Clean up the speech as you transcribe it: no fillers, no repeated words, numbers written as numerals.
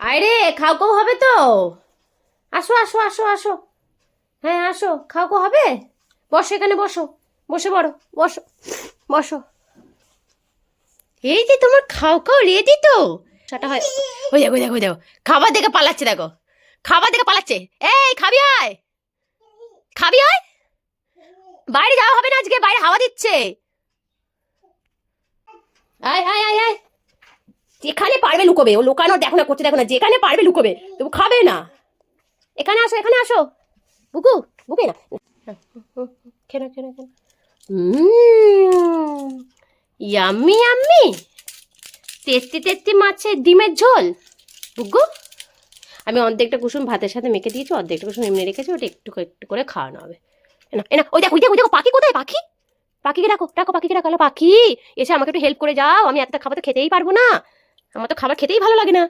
আরে খাও খাও হবে তো। আসো আসো আসো আসো। হ্যাঁ আসো, খাও খাও হবে। বসো এখানে, বসো। বসে পড়ো, বসো। বসো। এই যে তোমার খাও খাও রেডি তো। সেটা হয়। ওই দেখো, দেখো দেখো, খাবার দেখে পালাচ্ছে, দেখো। খাবার দেখে পালাচ্ছে। এই খাবি আয়। খাবি আয়। বাইরে যাওয়া হবে না আজকে, বাইরে হাওয়া দিচ্ছে। আয় আয় আয় আয়। যেখানে পারবে লুকোবে, ও লুকানো দেখো না করছে, দেখো না, যেখানে পারবে লুকোবে, তবু খাবে না। এখানে আসো, এখানে আসো। বুকু, বুকে না। কেন কেন কেন। Yummy yummy. তেত্তি তেত্তি মাছের ডিমের ঝোল। বুগু, আমি অর্ধেকটা কুসুম ভাতের সাথে মেখে দিয়েছি, অর্ধেকটা কুসুম এমনি রেখেছি, ওটা একটু একটু করে খাওয়ানো হবে। এনা এনা, ওই দেখো ওই দেখো ওই দেখো, পাখি কোথায়? পাখি, পাখিকে রাখো রাখো, পাখিকে রাখো। হলো পাখি, এসে আমাকে একটু হেল্প করে যাও, আমি এতটা খাবার তো খেতেই পারবো না। আমার তো খাবার খেতেই ভালো লাগে না।